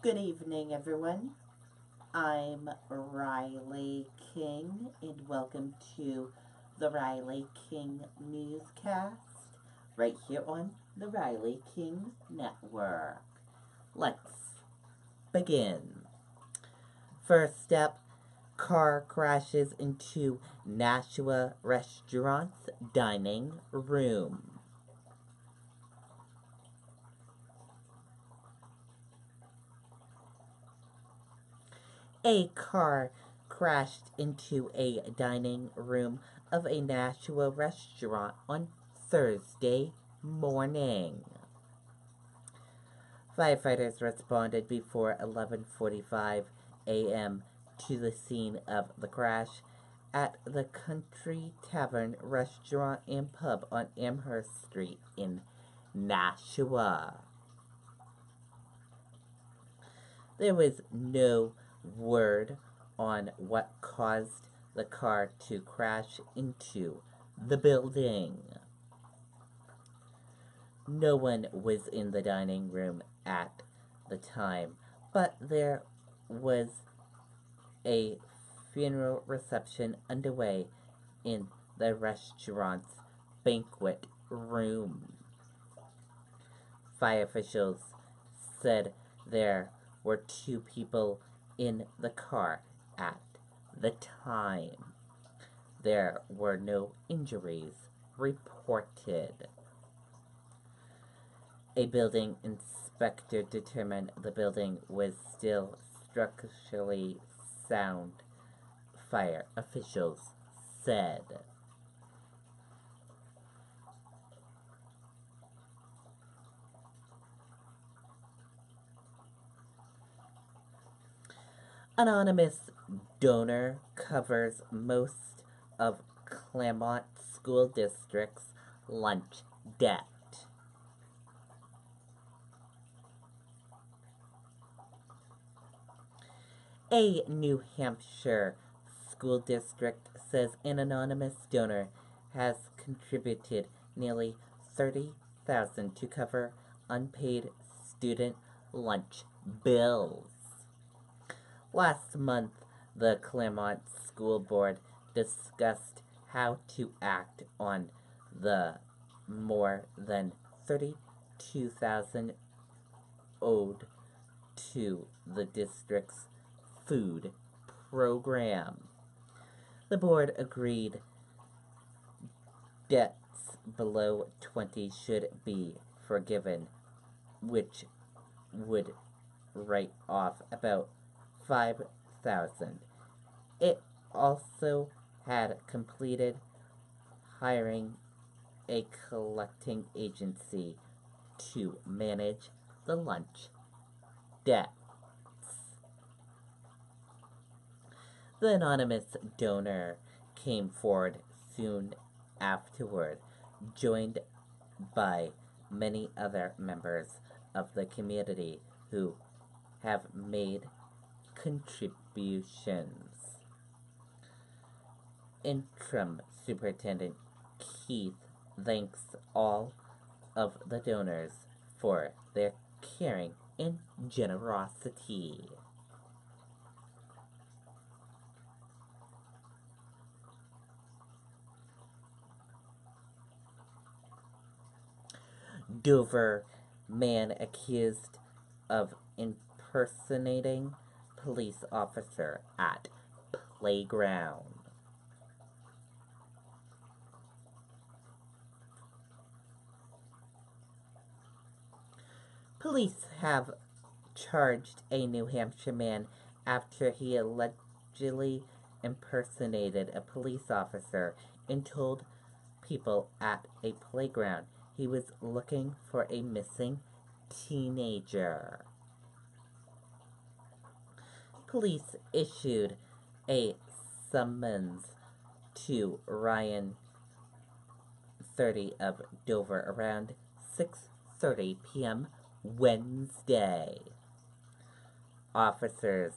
Good evening, everyone. I'm Riley King, and welcome to the Riley King Newscast right here on the Riley King Network. Let's begin. First up, car crashes into Nashua restaurant's dining room. A car crashed into a dining room of a Nashua restaurant on Thursday morning. Firefighters responded before 11:45 a.m. to the scene of the crash at the Country Tavern restaurant and pub on Amherst Street in Nashua. There was no word on what caused the car to crash into the building. No one was in the dining room at the time, but there was a funeral reception underway in the restaurant's banquet room. Fire officials said there were two people in the car at the time. There were no injuries reported. A building inspector determined the building was still structurally sound, fire officials said. Anonymous donor covers most of Claremont School District's lunch debt. A New Hampshire school district says an anonymous donor has contributed nearly $30,000 to cover unpaid student lunch bills. Last month, the Claremont School Board discussed how to act on the more than $32,000 owed to the district's food program. The board agreed debts below 20 should be forgiven, which would write off about 5,000. It also had completed hiring a collecting agency to manage the lunch debts. The anonymous donor came forward soon afterward, joined by many other members of the community who have made contributions. Interim Superintendent Keith thanks all of the donors for their caring and generosity. Dover man accused of impersonating police officer at playground. Police have charged a New Hampshire man after he allegedly impersonated a police officer and told people at a playground he was looking for a missing teenager. Police issued a summons to Ryan 30 of Dover around 6:30 p.m. Wednesday. Officers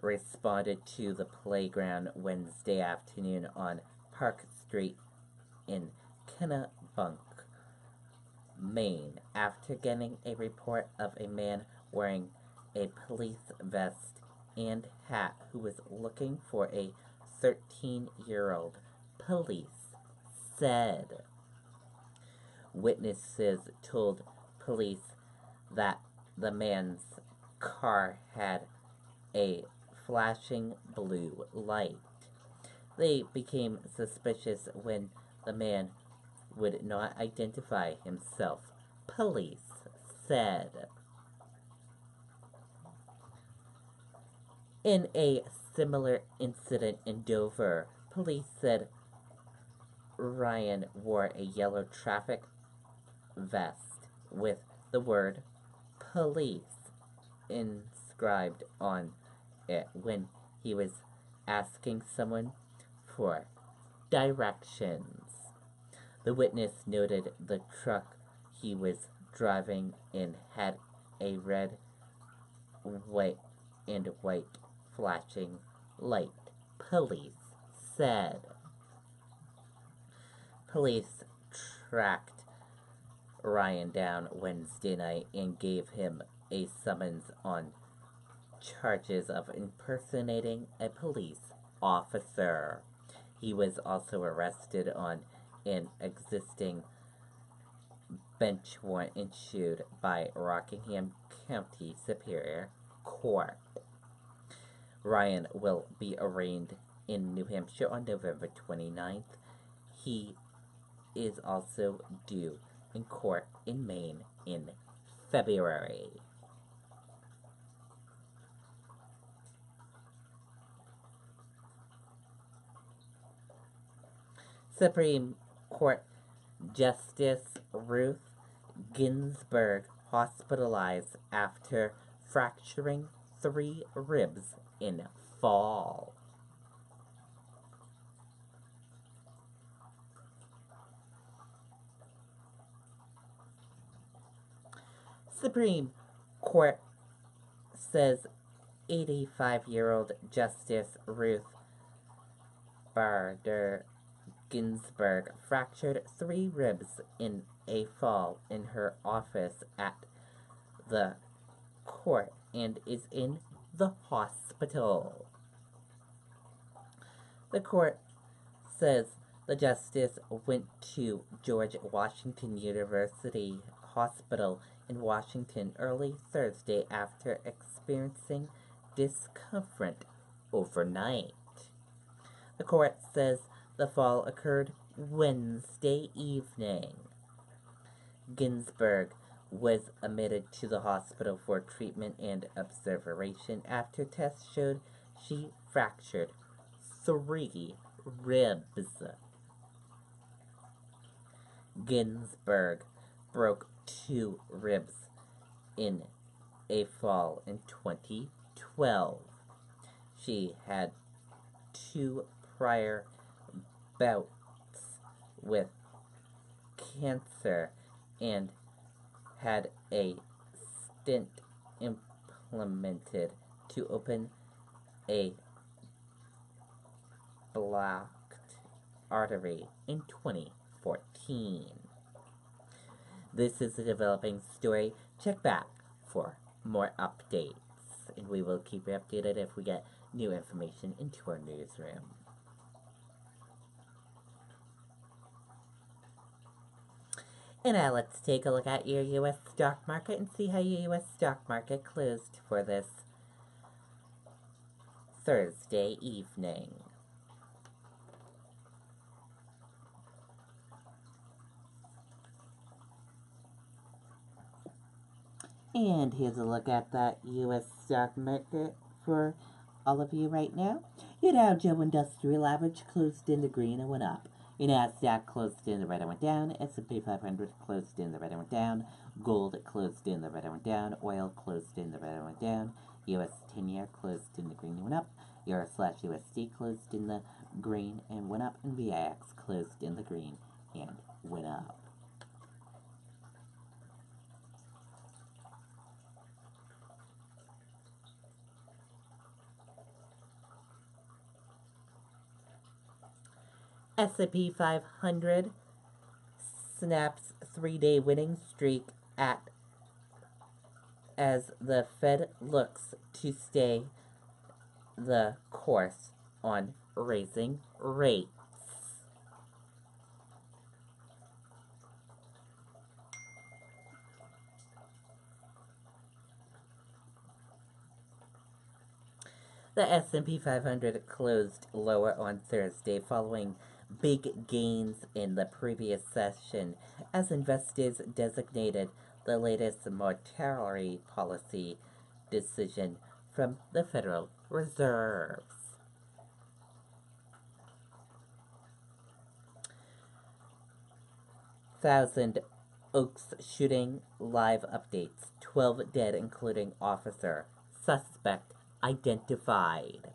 responded to the playground Wednesday afternoon on Park Street in Kennebunk, Maine, after getting a report of a man wearing a police vest and hat who was looking for a 13-year-old, police said. Witnesses told police that the man's car had a flashing blue light. They became suspicious when the man would not identify himself, police said. In a similar incident in Dover, police said Ryan wore a yellow traffic vest with the word police inscribed on it when he was asking someone for directions. The witness noted the truck he was driving in had a red, white, and white flashing light, police said. Police tracked Ryan down Wednesday night and gave him a summons on charges of impersonating a police officer. He was also arrested on an existing bench warrant issued by Rockingham County Superior Court. Ryan will be arraigned in New Hampshire on November 29th. He is also due in court in Maine in February. Supreme Court Justice Ruth Ginsburg hospitalized after fracturing 3 ribs in fall. Supreme Court says 85-year-old Justice Ruth Bader Ginsburg fractured 3 ribs in a fall in her office at the court and is in the hospital. The court says the justice went to George Washington University Hospital in Washington early Thursday after experiencing discomfort overnight. The court says the fall occurred Wednesday evening. Ginsburg was admitted to the hospital for treatment and observation after tests showed she fractured 3 ribs. Ginsburg broke 2 ribs in a fall in 2012. She had 2 prior bouts with cancer and had a stent implemented to open a blocked artery in 2014. This is a developing story. Check back for more updates, and we will keep you updated if we get new information into our newsroom. And now let's take a look at your U.S. stock market and see how your U.S. stock market closed for this Thursday evening. And here's a look at that U.S. stock market for all of you right now. Your Dow Jones Industrial Average closed in the green and went up. Your Nasdaq closed in the red and went down. S&P 500 closed in the red and went down. Gold closed in the red and went down. Oil closed in the red and went down. U.S. 10-year closed in the green and went up. Euro/USD closed in the green and went up. And VIX closed in the green and went up. S&P 500 snaps 3-day winning streak at as the Fed looks to stay the course on raising rates. The S&P 500 closed lower on Thursday following big gains in the previous session as investors designated the latest monetary policy decision from the Federal Reserve. Thousand Oaks shooting live updates. 12 dead, including officer. Suspect identified.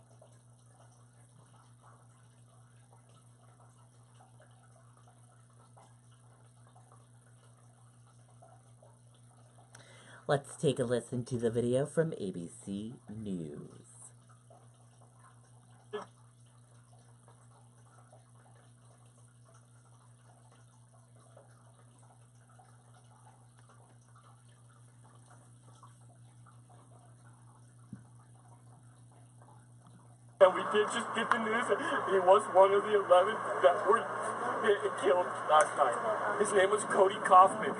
Let's take a listen to the video from ABC News. And we did just get the news that he was one of the 11 that were killed last night. His name was Cody Kaufman.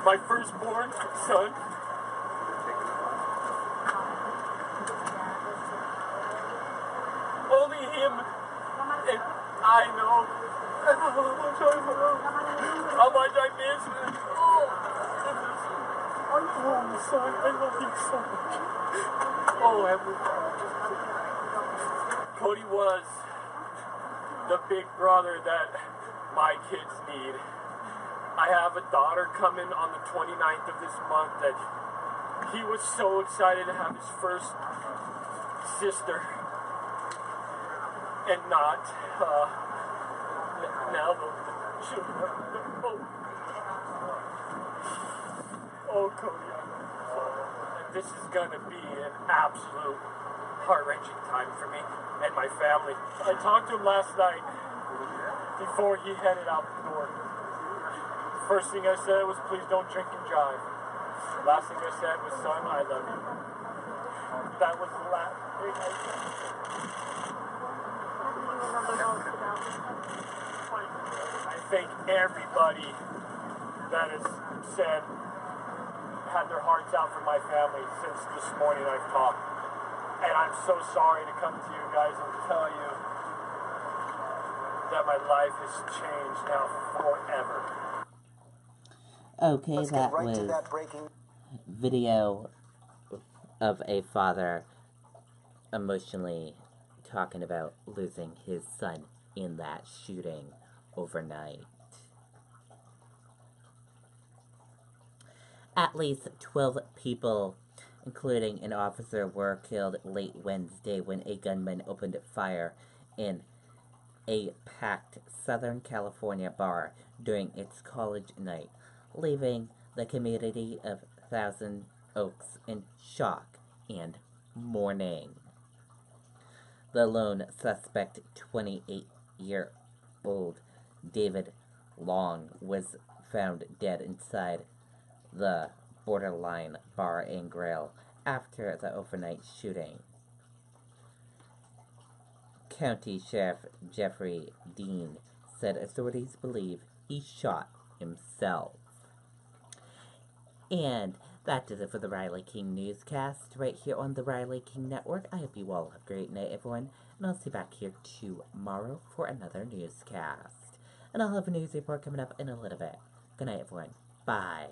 My firstborn son. Only him and I know how much I miss him. Oh, son, I love you so much. Oh, Heavenly Cody was the big brother that my kids need. I have a daughter coming on the 29th of this month that he was so excited to have his first sister and not now the children. Oh, Cody, this is gonna be an absolute heart-wrenching time for me and my family. I talked to him last night before he headed out the door. First thing I said was, please don't drink and drive. Last thing I said was, son, I love you. That was the last thing I said. I thank everybody that has said, had their hearts out for my family since this morning I've talked. And I'm so sorry to come to you guys and tell you that my life has changed now forever. Okay, that was video of a father emotionally talking about losing his son in that shooting overnight. At least 12 people, including an officer, were killed late Wednesday when a gunman opened fire in a packed Southern California bar during its college night, leaving the community of Thousand Oaks in shock and mourning. The lone suspect, 28-year-old David Long, was found dead inside the Borderline Bar and Grill after the overnight shooting. County Sheriff Jeffrey Dean said authorities believe he shot himself. And that does it for the Riley King Newscast right here on the Riley King Network. I hope you all have a great night, everyone, and I'll see you back here tomorrow for another newscast. And I'll have a news report coming up in a little bit. Good night, everyone. Bye.